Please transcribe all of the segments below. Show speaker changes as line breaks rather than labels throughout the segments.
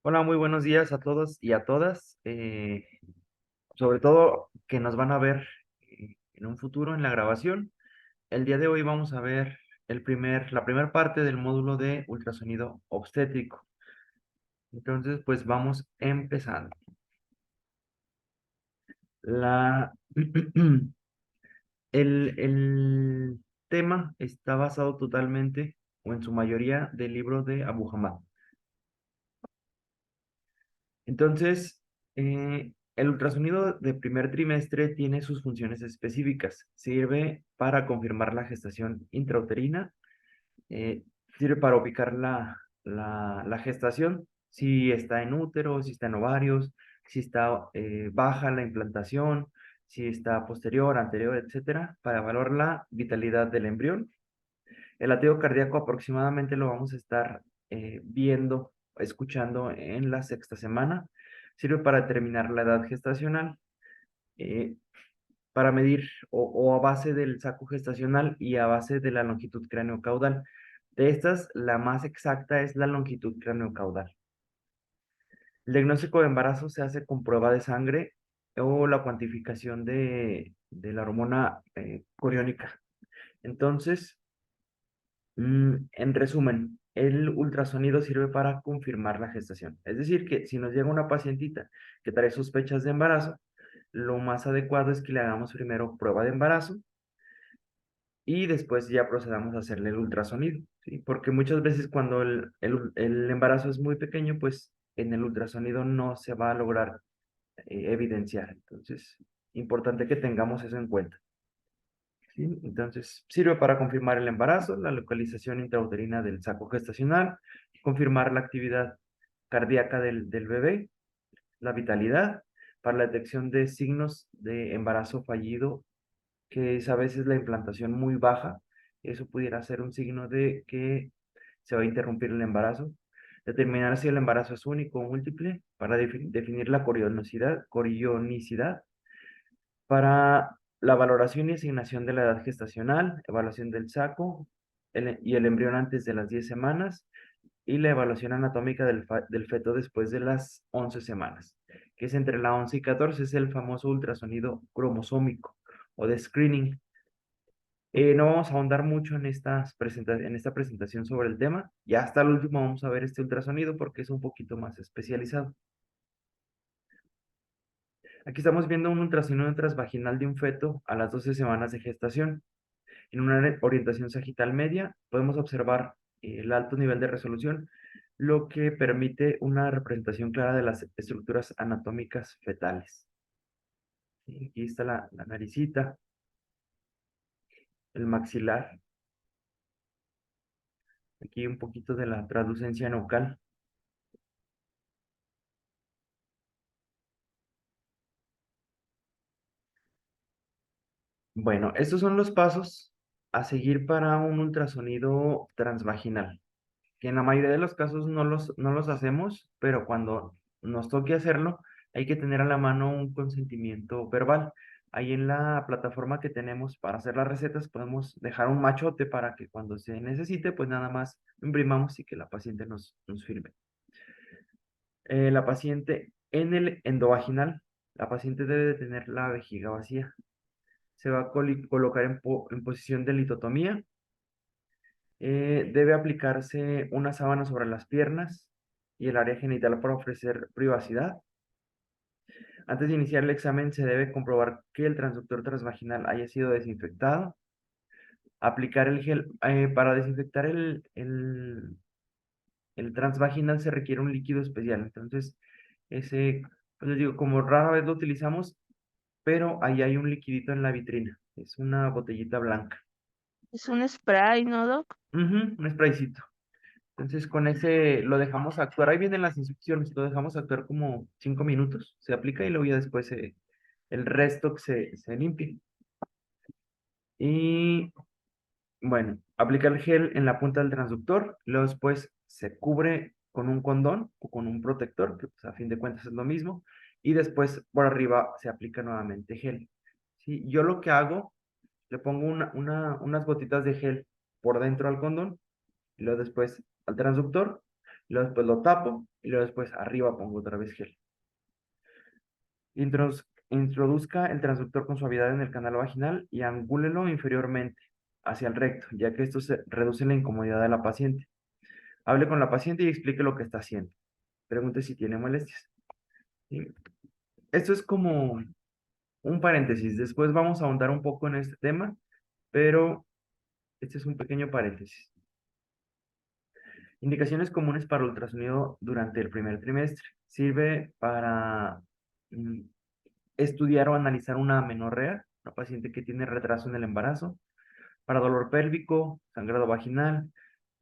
Hola, muy buenos días a todos y a todas. Sobre todo que nos van a ver en un futuro en la grabación. El día de hoy vamos a ver la primera parte del módulo de ultrasonido obstétrico. Entonces, pues vamos empezando. La, el tema está basado totalmente, o en su mayoría, del libro de Abu Hamad. Entonces, el ultrasonido de primer trimestre tiene sus funciones específicas. Sirve para confirmar la gestación intrauterina, eh, sirve para ubicar la gestación, si está en útero, si está en ovarios, si está baja la implantación, si está posterior, anterior, etcétera, para evaluar la vitalidad del embrión. El latido cardíaco aproximadamente lo vamos a estar viendo, escuchando en la sexta semana. Sirve para determinar la edad gestacional, eh, para medir o a base del saco gestacional y a base de la longitud craneocaudal. De estas, la más exacta es la longitud craneocaudal. El diagnóstico de embarazo se hace con prueba de sangre o la cuantificación de la hormona coriónica. Entonces, en resumen, el ultrasonido sirve para confirmar la gestación. Es decir, que si nos llega una pacientita que trae sospechas de embarazo, lo más adecuado es que le hagamos primero prueba de embarazo y después ya procedamos a hacerle el ultrasonido, ¿sí? Porque muchas veces cuando el embarazo es muy pequeño, pues en el ultrasonido no se va a lograr evidenciar. Entonces, importante que tengamos eso en cuenta. ¿Sí? Entonces, sirve para confirmar el embarazo, la localización intrauterina del saco gestacional, confirmar la actividad cardíaca del bebé, la vitalidad, para la detección de signos de embarazo fallido, que es a veces la implantación muy baja. Eso pudiera ser un signo de que se va a interrumpir el embarazo. Determinar si el embarazo es único o múltiple, para definir la corionicidad para la valoración y asignación de la edad gestacional, evaluación del saco y el embrión antes de las 10 semanas y la evaluación anatómica del feto después de las 11 semanas, que es entre la 11 y 14, es el famoso ultrasonido cromosómico o de screening. No vamos a ahondar mucho en esta presentación sobre el tema. Ya hasta el último vamos a ver este ultrasonido porque es un poquito más especializado. Aquí estamos viendo un ultrasonido transvaginal de un feto a las 12 semanas de gestación. En una orientación sagital media podemos observar el alto nivel de resolución, lo que permite una representación clara de las estructuras anatómicas fetales. Sí, aquí está la naricita, el maxilar, aquí un poquito de la translucencia nucal. Bueno, estos son los pasos a seguir para un ultrasonido transvaginal, que en la mayoría de los casos no los hacemos, pero cuando nos toque hacerlo, hay que tener a la mano un consentimiento verbal. Ahí en la plataforma que tenemos para hacer las recetas podemos dejar un machote para que cuando se necesite, pues nada más imprimamos y que la paciente nos firme. La paciente en el endovaginal, la paciente debe de tener la vejiga vacía. Se va a colocar en posición de litotomía. Debe aplicarse una sábana sobre las piernas y el área genital para ofrecer privacidad. Antes de iniciar el examen se debe comprobar que el transductor transvaginal haya sido desinfectado. Aplicar el gel. Para desinfectar el transvaginal se requiere un líquido especial. Entonces, pues les digo, como rara vez lo utilizamos, pero ahí hay un liquidito en la vitrina. Es una botellita blanca.
Es un spray, ¿no, Doc?
Ujú, un spraycito. Entonces con ese lo dejamos actuar. Ahí vienen las instrucciones, lo dejamos actuar como 5 minutos. Se aplica y luego ya después el resto que se limpia. Y bueno, aplica el gel en la punta del transductor. Luego después se cubre con un condón o con un protector, que pues, a fin de cuentas es lo mismo. Y después por arriba se aplica nuevamente gel. ¿Sí? Yo lo que hago, le pongo unas gotitas de gel por dentro al condón y luego después al transductor luego después lo tapo y luego después arriba pongo otra vez gel. Introduzca el transductor con suavidad en el canal vaginal y angúlelo inferiormente hacia el recto, ya que esto reduce la incomodidad de la paciente. Hable con la paciente y explique lo que está haciendo. Pregunte si tiene molestias. ¿Sí? Esto es como un paréntesis. Después vamos a ahondar un poco en este tema, pero este es un pequeño paréntesis. Indicaciones comunes para ultrasonido durante el primer trimestre. Sirve para mm, estudiar o analizar una amenorrea, una paciente que tiene retraso en el embarazo, para dolor pélvico, sangrado vaginal,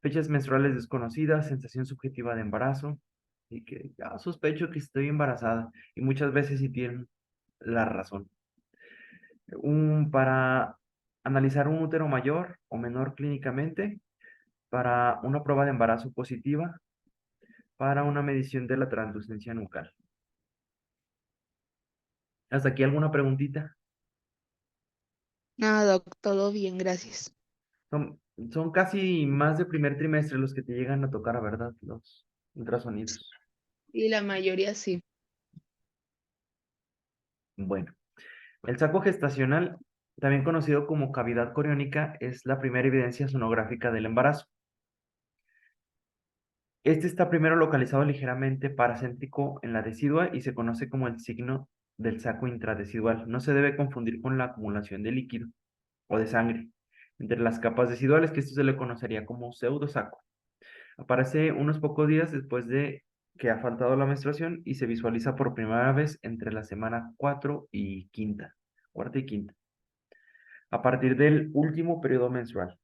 fechas menstruales desconocidas, sensación subjetiva de embarazo, y que ya sospecho que estoy embarazada, y muchas veces sí tienen la razón. Para analizar un útero mayor o menor clínicamente, para una prueba de embarazo positiva, para una medición de la translucencia nucal. ¿Hasta aquí alguna preguntita?
Nada, Doc, todo bien, gracias.
Son, son casi más de primer trimestre los que te llegan a tocar, ¿verdad? Los ultrasonidos.
Y la mayoría sí.
Bueno, el saco gestacional, también conocido como cavidad coriónica, es la primera evidencia sonográfica del embarazo. Este está primero localizado ligeramente paracéntrico en la decidua y se conoce como el signo del saco intradecidual. No se debe confundir con la acumulación de líquido o de sangre entre las capas deciduales, que esto se le conocería como pseudosaco. Aparece unos pocos días después de que ha faltado la menstruación y se visualiza por primera vez entre la semana 4 y quinta, cuarta y quinta, a partir del último periodo menstrual.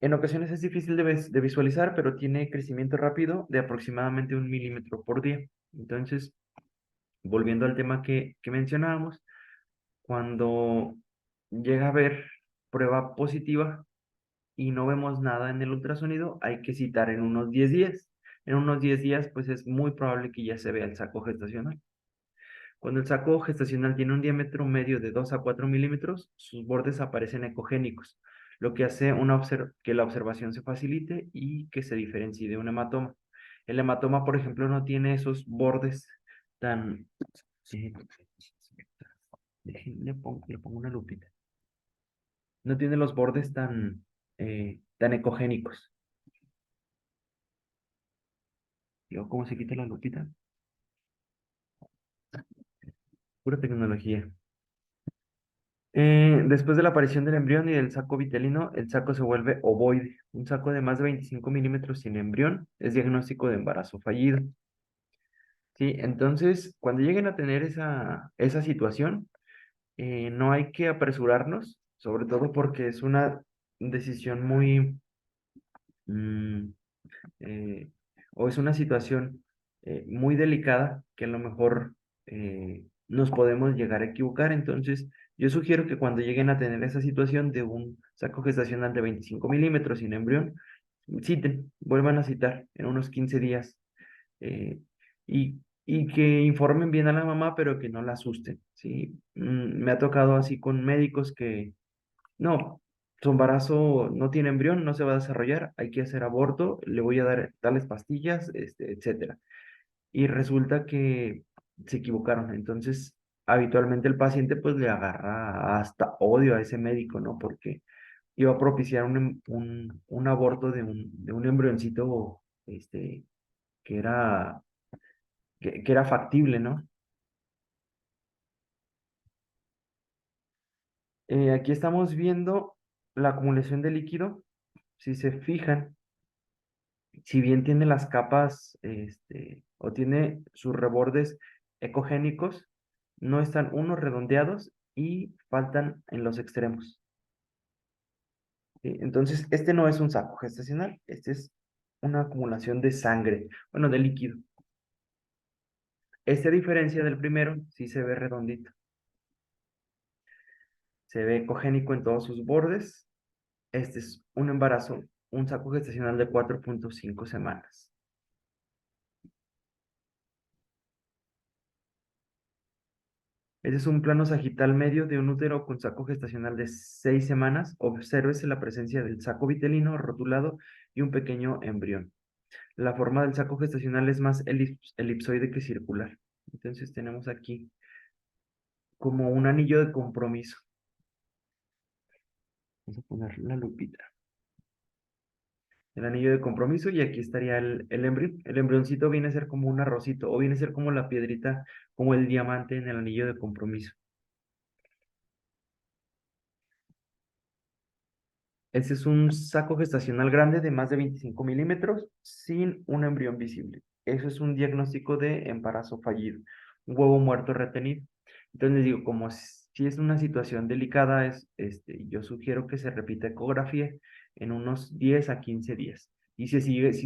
En ocasiones es difícil de visualizar, pero tiene crecimiento rápido de aproximadamente 1 milímetro por día. Entonces, volviendo al tema que mencionábamos, cuando llega a haber prueba positiva y no vemos nada en el ultrasonido, hay que citar en unos 10 días. En unos 10 días, pues es muy probable que ya se vea el saco gestacional. Cuando el saco gestacional tiene un diámetro medio de 2 a 4 milímetros, sus bordes aparecen ecogénicos, lo que hace que la observación se facilite y que se diferencie de un hematoma. El hematoma, por ejemplo, no tiene esos bordes tan... eh, le pongo una lupita. No tiene los bordes tan ecogénicos. Digo, ¿cómo se quita la lupita? Pura tecnología. Después de la aparición del embrión y del saco vitelino, el saco se vuelve ovoide. Un saco de más de 25 milímetros sin embrión es diagnóstico de embarazo fallido. Sí, entonces, cuando lleguen a tener esa situación, no hay que apresurarnos, sobre todo porque es una decisión muy, mm, eh, o es una situación muy delicada que a lo mejor nos podemos llegar a equivocar. Entonces, yo sugiero que cuando lleguen a tener esa situación de un saco gestacional de 25 milímetros sin embrión, citen, vuelvan a citar en unos 15 días eh, y que informen bien a la mamá, pero que no la asusten, ¿sí? Me ha tocado así con médicos que no, su embarazo no tiene embrión, no se va a desarrollar, hay que hacer aborto, le voy a dar tales pastillas, etcétera. Y resulta que se equivocaron. Entonces, habitualmente el paciente pues le agarra hasta odio a ese médico, ¿no? Porque iba a propiciar un aborto de un embrioncito, que era, que era factible, ¿no? Aquí estamos viendo la acumulación de líquido. Si se fijan, si bien tiene las capas, o tiene sus rebordes ecogénicos, no están unos redondeados y faltan en los extremos. ¿Sí? Entonces, este no es un saco gestacional, este es una acumulación de sangre, bueno, de líquido. Este, a diferencia del primero, sí se ve redondito. Se ve ecogénico en todos sus bordes. Este es un embarazo, un saco gestacional de 4.5 semanas. Este es un plano sagital medio de un útero con saco gestacional de 6 semanas. Obsérvese la presencia del saco vitelino rotulado y un pequeño embrión. la forma del saco gestacional es más elipsoide que circular. Entonces tenemos aquí como un anillo de compromiso. Vamos a poner la lupita. El anillo de compromiso y aquí estaría el embrión. El embrioncito viene a ser como un arrocito o viene a ser como la piedrita, como el diamante en el anillo de compromiso. Este es un saco gestacional grande de más de 25 milímetros sin un embrión visible. Eso es un diagnóstico de embarazo fallido, un huevo muerto retenido. Entonces les digo, como si es una situación delicada, yo sugiero que se repita ecografía en unos 10 a 15 días. Y si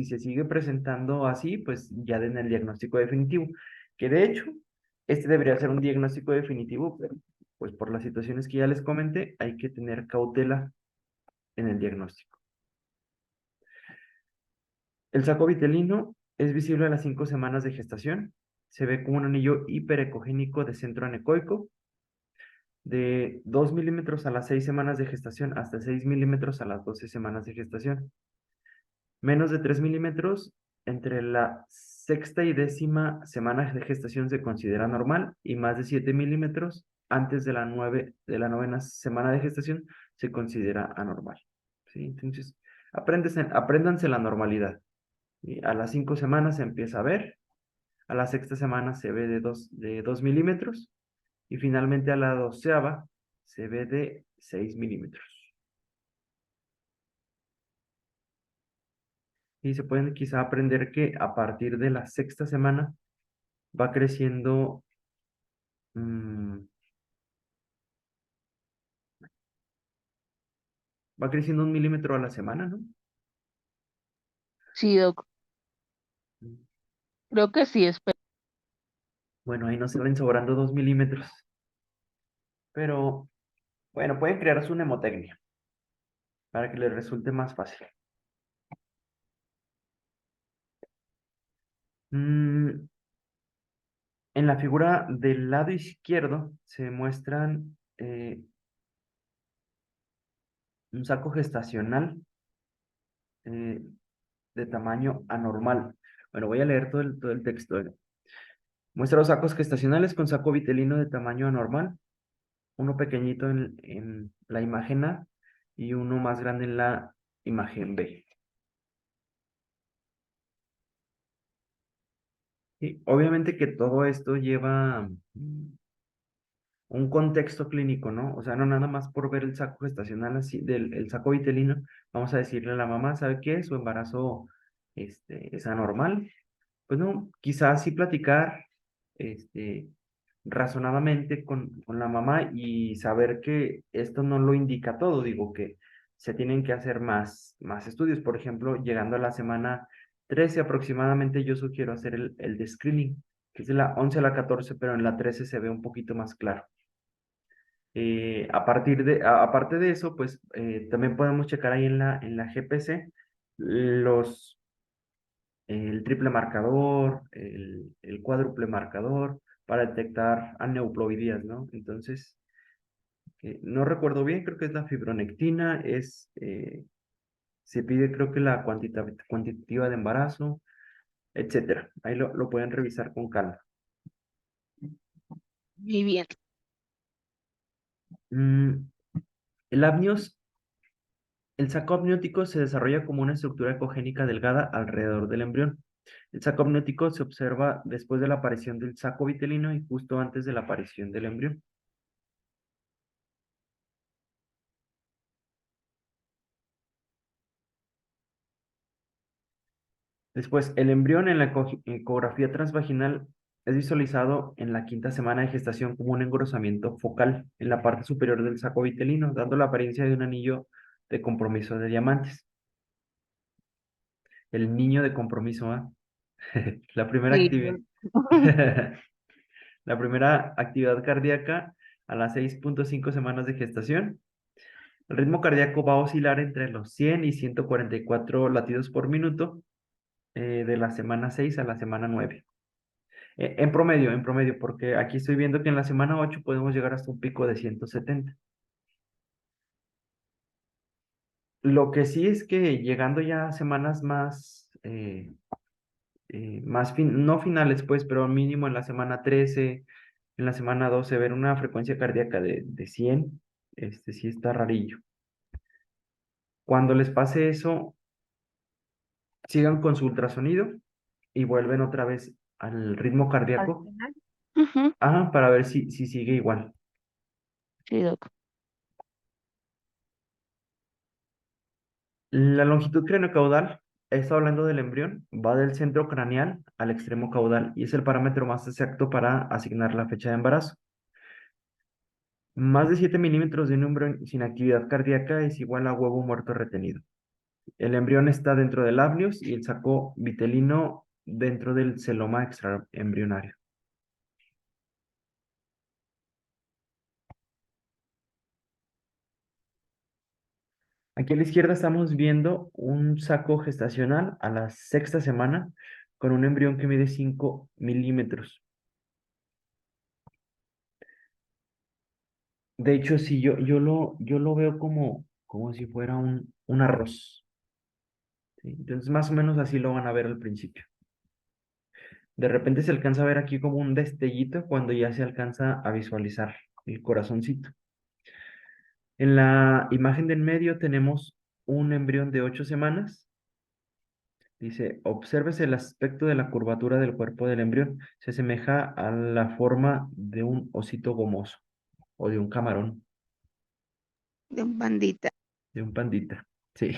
se sigue presentando así, pues ya den el diagnóstico definitivo. Que de hecho, este debería ser un diagnóstico definitivo, pero pues por las situaciones que ya les comenté, hay que tener cautela en el diagnóstico. El saco vitelino es visible a las 5 semanas de gestación. Se ve como un anillo hiperecogénico de centro anecoico de 2 milímetros a las 6 semanas de gestación hasta 6 milímetros a las 12 semanas de gestación. Menos de 3 milímetros entre la sexta y décima semana de gestación se considera normal y más de 7 milímetros antes de la novena semana de gestación se considera anormal. ¿Sí? Entonces, apréndanse la normalidad. Y a las 5 semanas se empieza a ver, a la sexta semana se ve de 2 milímetros y finalmente a la doceava se ve de 6 milímetros. Y se pueden quizá aprender que a partir de la sexta semana va creciendo, mm, va creciendo 1 milímetro a la semana, ¿no?
Sí, Doc.
Mm.
Creo que sí, espero.
Bueno, ahí nos salen sobrando 2 milímetros, pero bueno, pueden crear su mnemotecnia para que les resulte más fácil. Mm, En la figura del lado izquierdo se muestran un saco gestacional eh, de tamaño anormal. Bueno, voy a leer todo el texto. Muestra los sacos gestacionales con saco vitelino de tamaño anormal, uno pequeñito en la imagen A y uno más grande en la imagen B. Y obviamente que todo esto lleva un contexto clínico, ¿no? O sea, no nada más por ver el saco gestacional así, el saco vitelino, vamos a decirle a la mamá, ¿sabe qué? Su embarazo es anormal. Pues no, quizás sí platicar este, razonadamente con la mamá y saber que esto no lo indica todo, digo que se tienen que hacer más estudios. Por ejemplo, llegando a la semana 13 aproximadamente, yo sugiero hacer el de screening, que es de la 11 a la 14, pero en la 13 se ve un poquito más claro. Aparte de eso, pues también podemos checar ahí en la GPC los, el triple marcador, el cuádruple marcador para detectar aneuploidías, ¿no? Entonces, no recuerdo bien, creo que es la fibronectina, se pide creo que la cuantitativa de embarazo, etcétera. Ahí lo pueden revisar con calma.
Muy bien.
Mm, el apnios El saco amniótico se desarrolla como una estructura ecogénica delgada alrededor del embrión. El saco amniótico se observa después de la aparición del saco vitelino y justo antes de la aparición del embrión. Después, el embrión en la ecografía transvaginal es visualizado en la quinta semana de gestación como un engrosamiento focal en la parte superior del saco vitelino, dando la apariencia de un anillo de compromiso de diamantes. El niño de compromiso, ¿ah? La primera
Sí.
actividad. La primera actividad cardíaca a las 6.5 semanas de gestación. El ritmo cardíaco va a oscilar entre los 100 y 144 latidos por minuto de la semana 6 a la semana 9. En promedio, porque aquí estoy viendo que en la semana 8 podemos llegar hasta un pico de 170. Lo que sí es que llegando ya a semanas más no finales, pues, pero mínimo en la semana 13, en la semana 12, ver una frecuencia cardíaca de 100, sí está rarillo. Cuando les pase eso, sigan con su ultrasonido y vuelven otra vez al ritmo
Al
cardíaco,
final. Ujú.
para ver si sigue igual.
Sí, doc.
La longitud craneocaudal, está hablando del embrión, va del centro craneal al extremo caudal y es el parámetro más exacto para asignar la fecha de embarazo. Más de 7 milímetros de un embrión sin actividad cardíaca es igual a huevo muerto retenido. El embrión está dentro del amnios y el saco vitelino dentro del celoma extraembrionario. Aquí a la izquierda estamos viendo un saco gestacional a la sexta semana con un embrión que mide 5 milímetros. De hecho, sí, yo lo veo como si fuera un arroz. ¿Sí? Entonces, más o menos así lo van a ver al principio. De repente se alcanza a ver aquí como un destellito cuando ya se alcanza a visualizar el corazoncito. En la imagen del medio tenemos un embrión de 8 semanas. Dice, obsérvese el aspecto de la curvatura del cuerpo del embrión. Se asemeja a la forma de un osito gomoso o de un camarón,
De un bandita.
de un pandita. Sí,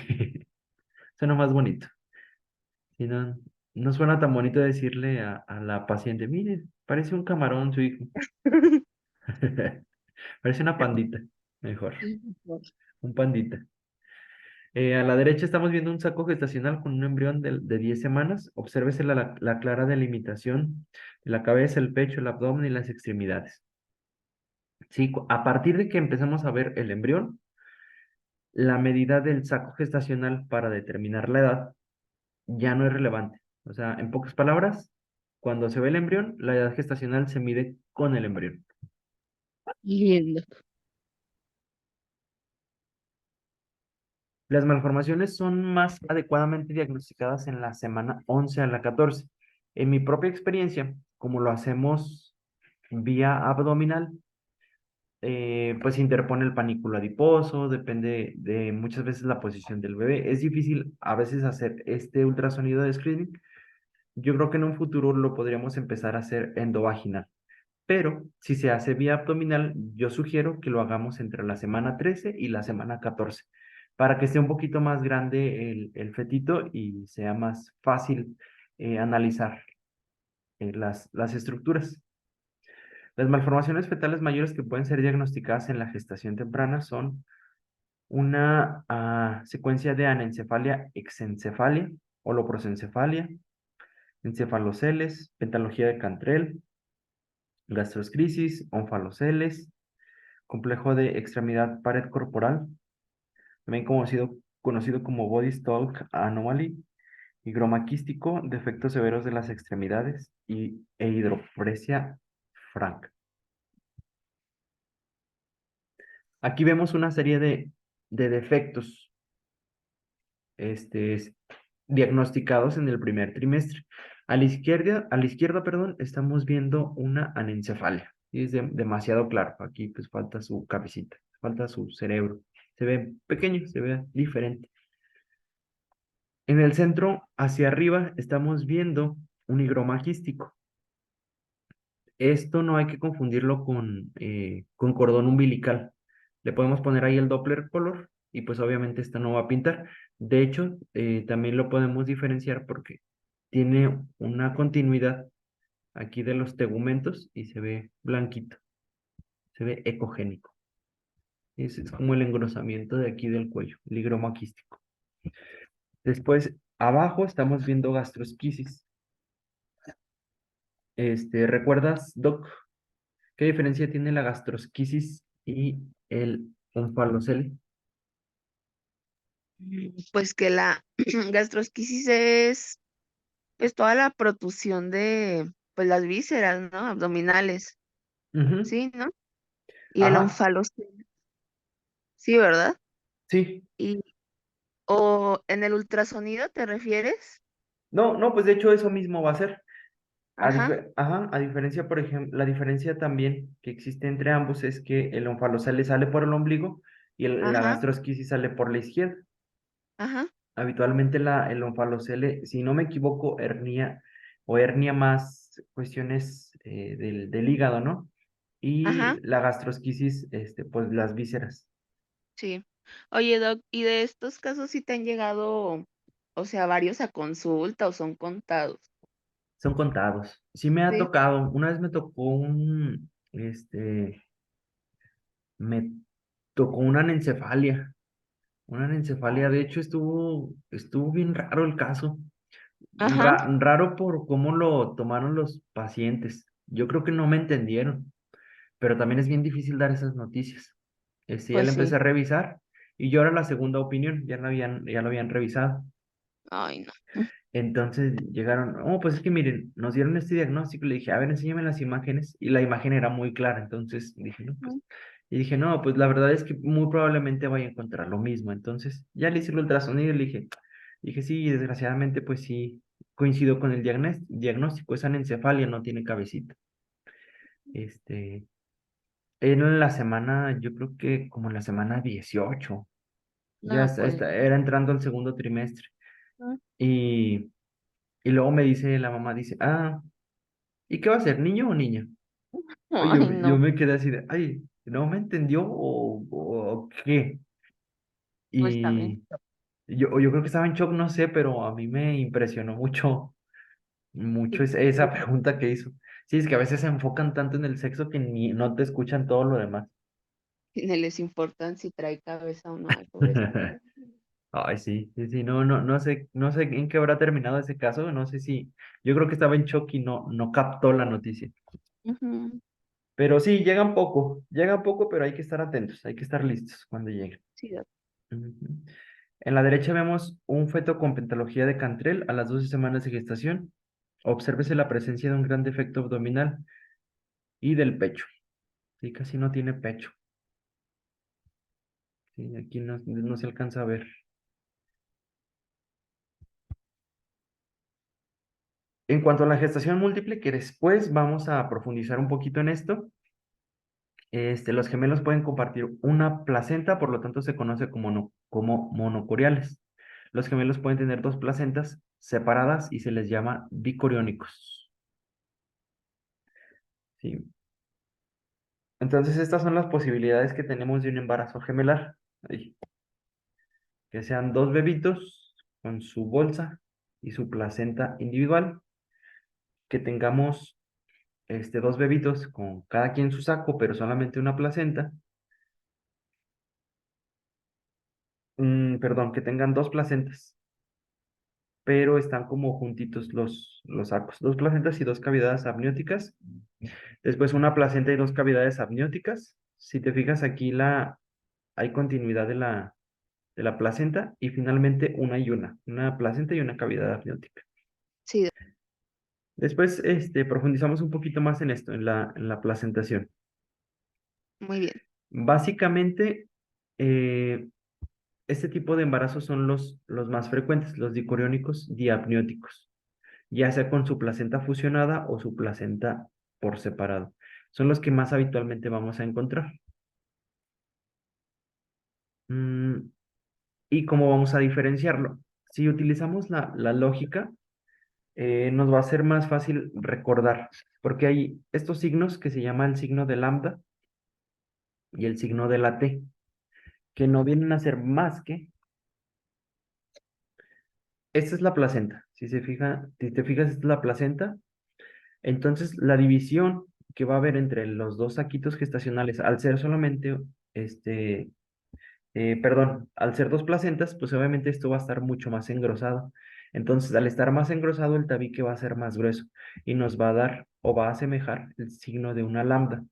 suena más bonito. Si no, no suena tan bonito decirle a la paciente, mire, parece un camarón su hijo. Parece una pandita, mejor, un pandita. A la derecha estamos viendo un saco gestacional con un embrión de 10 semanas. Obsérvese la clara delimitación de la cabeza, el pecho, el abdomen y las extremidades. Sí, a partir de que empezamos a ver el embrión, la medida del saco gestacional para determinar la edad ya no es relevante. O sea, en pocas palabras, cuando se ve el embrión, la edad gestacional se mide con el embrión.
Lindo.
Las malformaciones son más adecuadamente diagnosticadas en la semana 11 a la 14. En mi propia experiencia, como lo hacemos vía abdominal, pues se interpone el panículo adiposo, depende de muchas veces la posición del bebé. Es difícil a veces hacer este ultrasonido de screening. Yo creo que en un futuro lo podríamos empezar a hacer endovaginal. Pero si se hace vía abdominal, yo sugiero que lo hagamos entre la semana 13 y la semana 14, para que esté un poquito más grande el fetito y sea más fácil analizar las estructuras. Las malformaciones fetales mayores que pueden ser diagnosticadas en la gestación temprana son una secuencia de anencefalia, exencefalia, holoprosencefalia, encefaloceles, pentalogía de Cantrell, gastroscrisis, onfaloceles, complejo de extremidad pared corporal, también conocido como body stalk anomaly, higroma quístico, defectos severos de las extremidades e hidropresia franca. Aquí vemos una serie de defectos este, diagnosticados en el primer trimestre. A la izquierda, perdón, estamos viendo una anencefalia. Y es demasiado claro. Aquí pues falta su cabecita, falta su cerebro. Se ve pequeño, se ve diferente. En el centro, hacia arriba, estamos viendo un higroma quístico. Esto no hay que confundirlo con cordón umbilical. Le podemos poner ahí el Doppler color y pues obviamente esta no va a pintar. De hecho, también lo podemos diferenciar porque tiene una continuidad aquí de los tegumentos y se ve blanquito, se ve ecogénico. Es como el engrosamiento de aquí del cuello, el higroma quístico. Después, abajo estamos viendo gastrosquisis. ¿Recuerdas, Doc, qué diferencia tiene la gastrosquisis y el onfalocele?
Pues que la gastrosquisis es pues toda la protusión de pues las vísceras, ¿no? Abdominales,
Ujú.
¿sí, no? Y el
Ajá,
onfalocele, sí, ¿verdad?
sí,
Y o en el ultrasonido, ¿te refieres?
No, no, pues de hecho eso mismo va a ser.
Ajá,
A diferencia, por ejemplo, la diferencia también que existe entre ambos es que el onfalocele sale por el ombligo y la
ajá,
gastrosquisis sale por la izquierda.
ajá,
Habitualmente el onfalocele, si no me equivoco, hernia más cuestiones del hígado, ¿no? Y
ajá,
la gastrosquisis, pues las vísceras.
sí. Oye, Doc, ¿y de estos casos sí te han llegado, o sea, varios a consulta o son contados?
Son contados. Sí me ha
Sí.
tocado, una vez me tocó una anencefalia,
Oh.
de hecho estuvo bien raro el caso,
Ajá,
raro por cómo lo tomaron los pacientes. Yo creo que no me entendieron, pero también es bien difícil dar esas noticias. Ya
pues
le empecé
sí.
a revisar y yo era la segunda opinión, ya lo habían revisado.
Ay, no.
Entonces llegaron, oh, pues es que miren, nos dieron este diagnóstico, le dije, a ver, enséñame las imágenes, y la imagen era muy clara, entonces dije, no, pues,
Ujú,
y dije, no, pues la verdad es que muy probablemente vaya a encontrar lo mismo, entonces ya le hice el ultrasonido y le dije, sí, desgraciadamente, pues sí, coincido con el diagnóstico, es anencefalia, no tiene cabecita. Este, en la semana, yo creo que como en la semana 18 ya
no, pues.
era entrando al segundo trimestre,
Mm.
y, y luego me dice la mamá, dice, ¿y qué va a ser, niño o niña? Oye,
Ay,
yo
no.
me quedé así de, ay, ¿no me entendió o qué?
Pues también.
Y yo creo que estaba en shock, no sé, pero a mí me impresionó mucho esa pregunta que hizo. Sí, es que a veces se enfocan tanto en el sexo que ni no te escuchan todo lo demás.
Ni les importan si trae cabeza o no, el pobrecito.
Ay, sí, sí, sí, no sé en qué habrá terminado ese caso, no sé si, yo creo que estaba en shock y no captó la noticia.
Ujú,
Pero sí, llegan poco, pero hay que estar atentos, hay que estar listos cuando lleguen.
sí, Doc.
Ujú. En la derecha vemos un feto con pentología de Cantrell a las 12 semanas de gestación. Obsérvese la presencia de un gran defecto abdominal y del pecho. Sí, casi no tiene pecho. Sí, aquí no se alcanza a ver. En cuanto a la gestación múltiple, que después vamos a profundizar un poquito en esto, los gemelos pueden compartir una placenta, por lo tanto se conoce como monocoriales. Los gemelos pueden tener dos placentas separadas y se les llama bicoriónicos. ¿Sí? Entonces, estas son las posibilidades que tenemos de un embarazo gemelar. Ahí, que sean dos bebitos con su bolsa y su placenta individual, que tengamos dos bebitos con cada quien su saco, pero solamente una placenta. Perdón, que tengan dos placentas, pero están como juntitos los sacos. Dos placentas y dos cavidades amnióticas. Después una placenta y dos cavidades amnióticas. Si te fijas aquí, hay continuidad de la placenta y finalmente una placenta y una cavidad amniótica.
Sí, Doc.
Después profundizamos un poquito más en esto, en la placentación.
Muy bien.
Básicamente, eh, este tipo de embarazos son los más frecuentes, los dicoriónicos diapnióticos, ya sea con su placenta fusionada o su placenta por separado. Son los que más habitualmente vamos a encontrar. Mm, ¿Y cómo vamos a diferenciarlo? Si utilizamos la lógica, nos va a ser más fácil recordar, porque hay estos signos que se llama el signo de lambda y el signo de la T, que no vienen a ser más que, esta es la placenta, si te fijas, esta es la placenta, entonces la división que va a haber entre los dos saquitos gestacionales, al ser solamente, este, perdón, al ser dos placentas, pues obviamente esto va a estar mucho más engrosado. Entonces, al estar más engrosado, el tabique va a ser más grueso y nos va a dar o va a asemejar el signo de una lambda.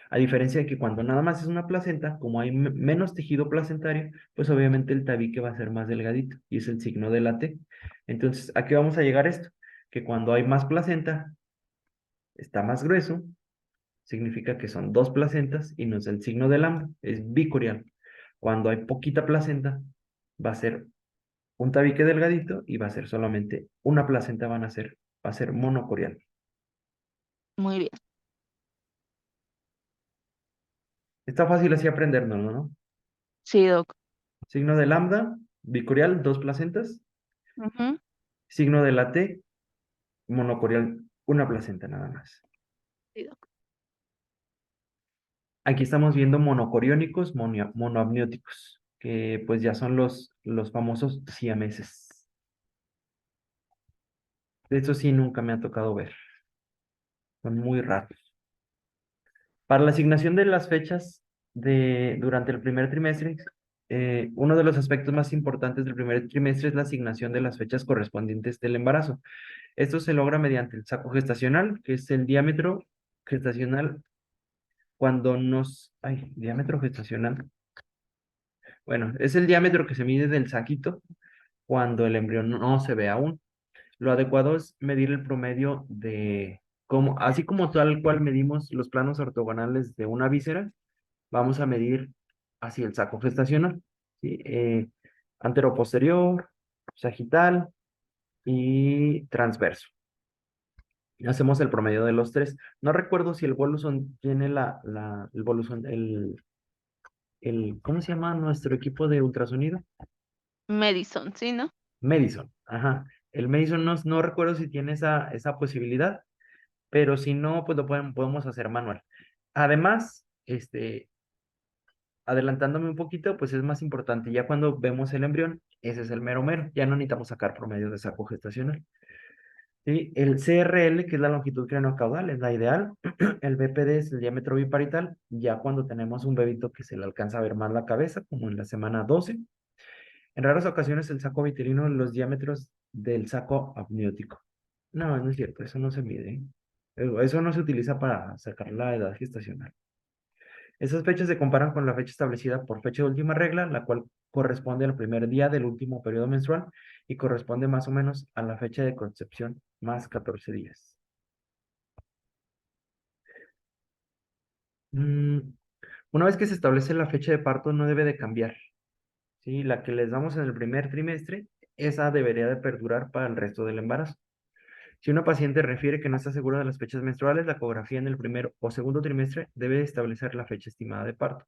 A diferencia de que cuando nada más es una placenta, como hay menos tejido placentario, pues obviamente el tabique va a ser más delgadito y es el signo de la T. Entonces, ¿a qué vamos a llegar esto? Que cuando hay más placenta, está más grueso, significa que son dos placentas y no es el signo del lambda, es bicorial. Cuando hay poquita placenta, va a ser un tabique delgadito y va a ser solamente una placenta, va a ser monocorial.
Muy bien.
Está fácil así aprenderlo, ¿no?
Sí, Doc.
Signo de lambda, bicorial, dos placentas.
Ujú.
Signo de la T, monocorial, una placenta nada más.
Sí, Doc.
Aquí estamos viendo monocoriónicos, monoamnióticos, que pues ya son los famosos siameses. De eso sí nunca me ha tocado ver. Son muy raros. Para la asignación de las fechas durante el primer trimestre, uno de los aspectos más importantes del primer trimestre es la asignación de las fechas correspondientes del embarazo. Esto se logra mediante el saco gestacional, que es el diámetro gestacional diámetro gestacional. Bueno, es el diámetro que se mide del saquito cuando el embrión no se ve aún. Lo adecuado es medir el promedio así como tal cual medimos los planos ortogonales de una víscera, vamos a medir así el saco gestacional, ¿sí? Antero-posterior, sagital y transverso. Hacemos el promedio de los tres. No recuerdo si el Voluson tiene el Voluson, ¿cómo se llama nuestro equipo de ultrasonido?
Madison, ¿sí, no?
Madison, ajá. El Madison no recuerdo si tiene esa posibilidad, pero si no, pues podemos hacer manual. Además, adelantándome un poquito, pues es más importante, ya cuando vemos el embrión, ese es el mero mero, ya no necesitamos sacar promedio de saco gestacional. ¿Sí? El CRL, que es la longitud craneocaudal, es la ideal. El BPD es el diámetro biparietal, ya cuando tenemos un bebito que se le alcanza a ver más la cabeza, como en la semana 12. En raras ocasiones el saco vitelino, los diámetros del saco amniótico. No, no es cierto, eso no se mide. ¿Eh? Eso no se utiliza para sacar la edad gestacional. Esas fechas se comparan con la fecha establecida por fecha de última regla, la cual corresponde al primer día del último periodo menstrual y corresponde más o menos a la fecha de concepción más 14 días. Mm, una vez que se establece la fecha de parto no debe de cambiar, ¿sí? La que les damos en el primer trimestre, esa debería de perdurar para el resto del embarazo. Si una paciente refiere que no está segura de las fechas menstruales, la ecografía en el primer o segundo trimestre debe establecer la fecha estimada de parto.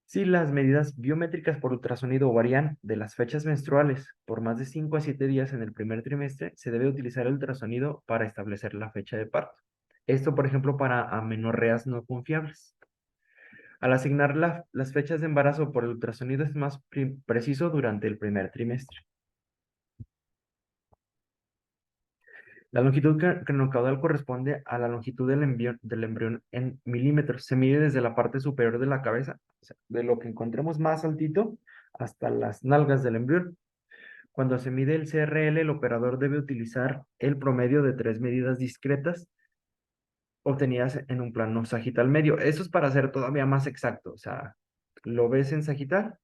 Si las medidas biométricas por ultrasonido varían de las fechas menstruales por más de 5 a 7 días en el primer trimestre, se debe utilizar el ultrasonido para establecer la fecha de parto. Esto, por ejemplo, para amenorreas no confiables. Al asignar las fechas de embarazo por el ultrasonido es más preciso durante el primer trimestre. La longitud craneocaudal corresponde a la longitud del embrión en milímetros. Se mide desde la parte superior de la cabeza, o sea, de lo que encontremos más altito, hasta las nalgas del embrión. Cuando se mide el CRL, el operador debe utilizar el promedio de tres medidas discretas obtenidas en un plano sagital medio. Eso es para ser todavía más exacto. O sea, lo ves en sagital,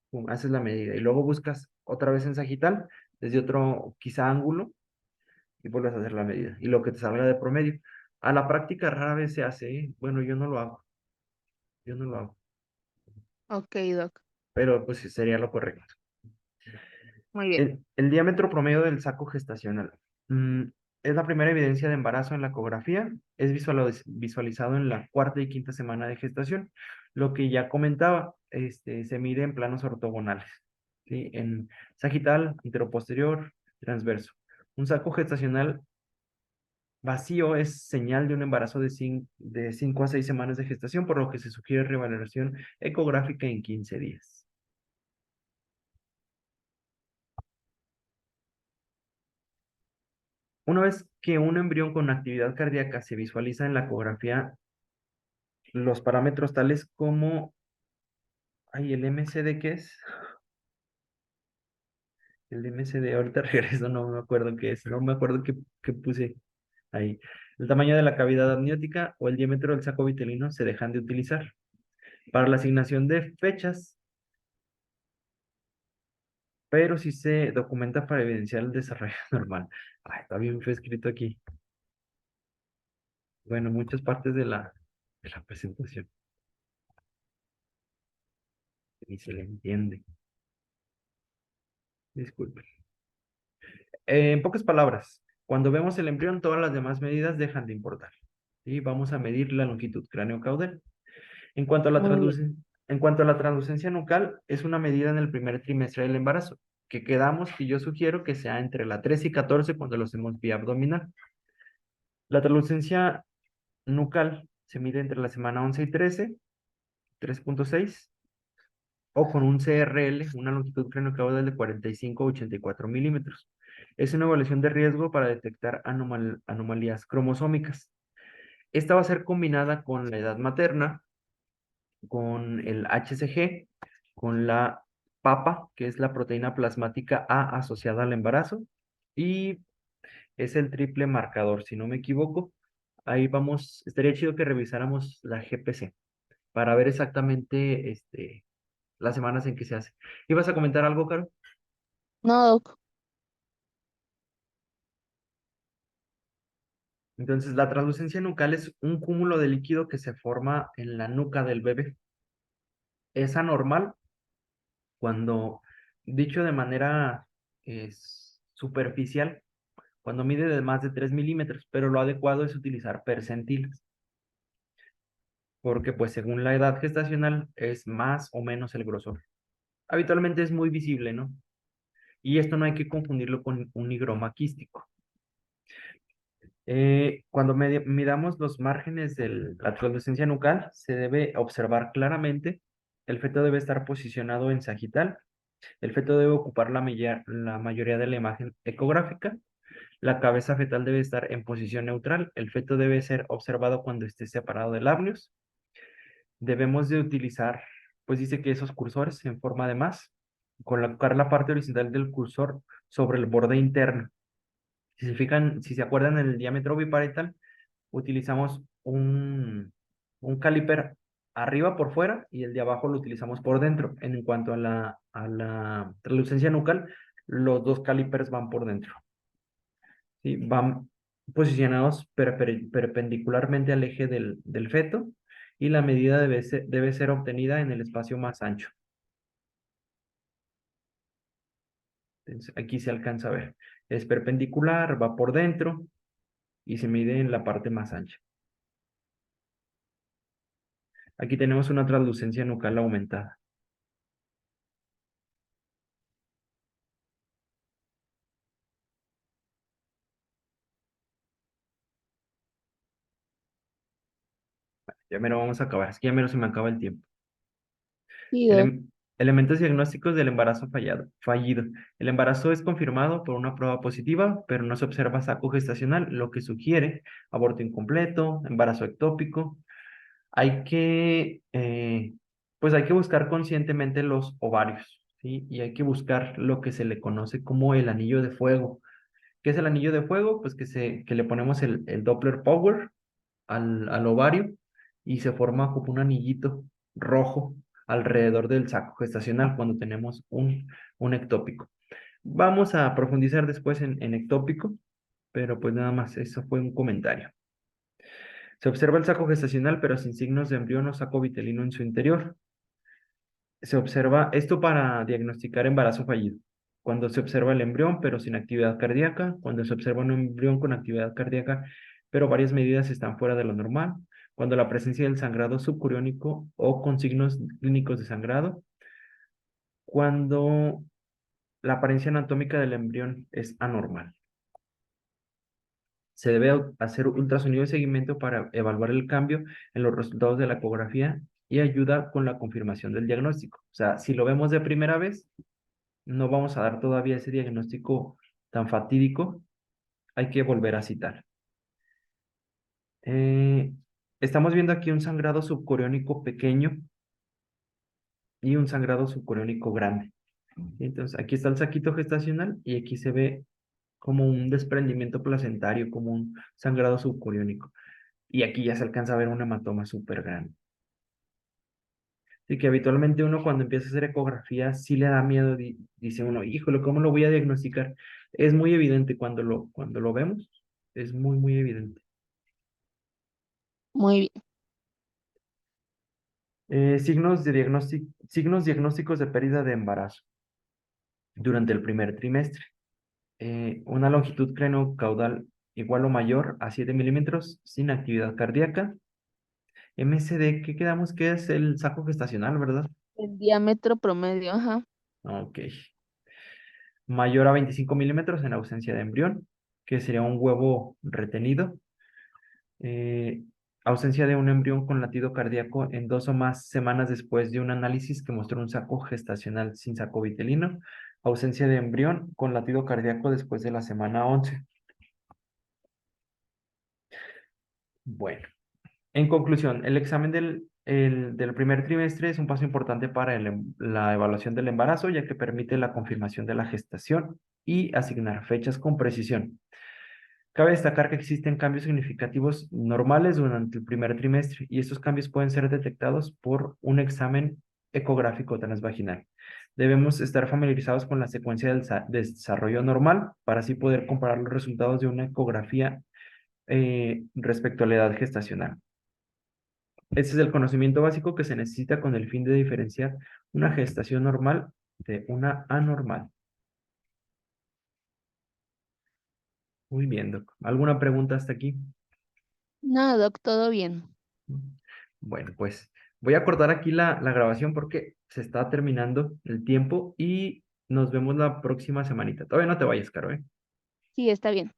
pum, haces la medida y luego buscas otra vez en sagital desde otro quizá ángulo y vuelves a hacer la medida. Y lo que te salga de promedio. A la práctica rara vez se hace, ¿eh? Bueno, yo no lo hago. Yo no lo hago.
Ok, Doc.
Pero pues sí, sería lo correcto.
Muy bien.
El diámetro promedio del saco gestacional. Mm, es la primera evidencia de embarazo en la ecografía. Es visualizado en la cuarta y quinta semana de gestación. Lo que ya comentaba, se mide en planos ortogonales, ¿sí? En sagital, posterior, transverso. Un saco gestacional vacío es señal de un embarazo de 5 a 6 semanas de gestación, por lo que se sugiere revaloración ecográfica en 15 días. Una vez que un embrión con actividad cardíaca se visualiza en la ecografía, los parámetros tales como, el MCD, ¿qué es? El MCD, ahorita regreso, no me acuerdo qué es, no me acuerdo qué puse ahí. El tamaño de la cavidad amniótica o el diámetro del saco vitelino se dejan de utilizar. Para la asignación de fechas, pero sí se documenta para evidenciar el desarrollo normal. Ay, está bien fue escrito aquí. Bueno, muchas partes de la presentación. Ni se le entiende. Disculpe. En pocas palabras, cuando vemos el embrión, todas las demás medidas dejan de importar. Y vamos a medir la longitud cráneo-caudal. En cuanto a la
Muy bien.
en cuanto a la translucencia nucal, es una medida en el primer trimestre del embarazo, que quedamos que yo sugiero que sea entre la 13 y 14 cuando lo hacemos vía abdominal. La translucencia nucal se mide entre la semana 11 y 13, 3.6, o con un CRL, una longitud craneocaudal de 45 a 84 milímetros. Es una evaluación de riesgo para detectar anomalías cromosómicas. Esta va a ser combinada con la edad materna, con el HCG, con la PAPA, que es la proteína plasmática A asociada al embarazo, y es el triple marcador, si no me equivoco. Ahí vamos, estaría chido que revisáramos la GPC para ver exactamente las semanas en que se hace. ¿Ibas a comentar algo, Caro?
No, doc.
Entonces, la translucencia nucal es un cúmulo de líquido que se forma en la nuca del bebé. Es anormal cuando, dicho de manera superficial, cuando mide de más de 3 milímetros, pero lo adecuado es utilizar percentiles, porque pues según la edad gestacional es más o menos el grosor. Habitualmente es muy visible, ¿no? Y esto no hay que confundirlo con un higroma quístico. Cuando midamos los márgenes de la translucencia nucal, se debe observar claramente. El feto debe estar posicionado en sagital. El feto debe ocupar la mayoría de la imagen ecográfica. La cabeza fetal debe estar en posición neutral. El feto debe ser observado cuando esté separado de labios. Debemos de utilizar, pues dice que esos cursores en forma de más, colocar la parte horizontal del cursor sobre el borde interno. Si se fijan, si se acuerdan en el diámetro biparietal, utilizamos un caliper arriba por fuera y el de abajo lo utilizamos por dentro. En cuanto a la translucencia nucal, los dos calipers van por dentro. ¿Sí? Van posicionados perpendicularmente al eje del feto y la medida debe ser obtenida en el espacio más ancho. Entonces, aquí se alcanza a ver. Es perpendicular, va por dentro y se mide en la parte más ancha. Aquí tenemos una translucencia nucal aumentada. Ya me lo vamos a acabar. Es que ya me se me acaba el tiempo.
Sí, doc.
Elem- Elementos diagnósticos del embarazo fallido. El embarazo es confirmado por una prueba positiva, pero no se observa saco gestacional, lo que sugiere aborto incompleto, embarazo ectópico. Hay que, pues hay que buscar conscientemente los ovarios, ¿sí? Y hay que buscar lo que se le conoce como el anillo de fuego. ¿Qué es el anillo de fuego? Pues que le ponemos el Doppler Power al ovario y se forma como un anillito rojo alrededor del saco gestacional cuando tenemos un ectópico. Vamos a profundizar después en ectópico, pero pues nada más, eso fue un comentario. Se observa el saco gestacional, pero sin signos de embrión o saco vitelino en su interior. Se observa esto para diagnosticar embarazo fallido. Cuando se observa el embrión, pero sin actividad cardíaca. Cuando se observa un embrión con actividad cardíaca, pero varias medidas están fuera de lo normal. Cuando la presencia del sangrado subcuriónico o con signos clínicos de sangrado. Cuando la apariencia anatómica del embrión es anormal. Se debe hacer ultrasonido de seguimiento para evaluar el cambio en los resultados de la ecografía y ayuda con la confirmación del diagnóstico. O sea, si lo vemos de primera vez, no vamos a dar todavía ese diagnóstico tan fatídico, hay que volver a citar. Eh, Estamos viendo aquí un sangrado subcoriónico pequeño y un sangrado subcoriónico grande. Entonces, aquí está el saquito gestacional y aquí se ve como un desprendimiento placentario, como un sangrado subcoriónico. Y aquí ya se alcanza a ver un hematoma súper grande. Así que habitualmente uno cuando empieza a hacer ecografía sí le da miedo, dice uno, híjole, ¿cómo lo voy a diagnosticar? Es muy evidente cuando lo vemos, es muy, muy evidente.
Muy bien.
Signos diagnósticos de pérdida de embarazo. durante el primer trimestre. Una longitud craneocaudal igual o mayor a 7 milímetros sin actividad cardíaca. MSD, ¿qué quedamos que es el saco gestacional, verdad?
El diámetro promedio, ajá.
Ok. Mayor a 25 milímetros en ausencia de embrión, que sería un huevo retenido. eh, Ausencia de un embrión con latido cardíaco en 2 o más semanas después de un análisis que mostró un saco gestacional sin saco vitelino. Ausencia de embrión con latido cardíaco después de la semana 11. Bueno, en conclusión, el examen del primer trimestre es un paso importante para la evaluación del embarazo, ya que permite la confirmación de la gestación y asignar fechas con precisión. Cabe destacar que existen cambios significativos normales durante el primer trimestre y estos cambios pueden ser detectados por un examen ecográfico transvaginal. Debemos estar familiarizados con la secuencia del desarrollo normal para así poder comparar los resultados de una ecografía respecto a la edad gestacional. Este es el conocimiento básico que se necesita con el fin de diferenciar una gestación normal de una anormal. Muy bien, Doc. ¿Alguna pregunta hasta aquí?
No, doc, todo bien.
Bueno, pues voy a cortar aquí la grabación porque se está terminando el tiempo y nos vemos la próxima semanita. Todavía no te vayas, Caro, ¿eh?
Sí, está bien.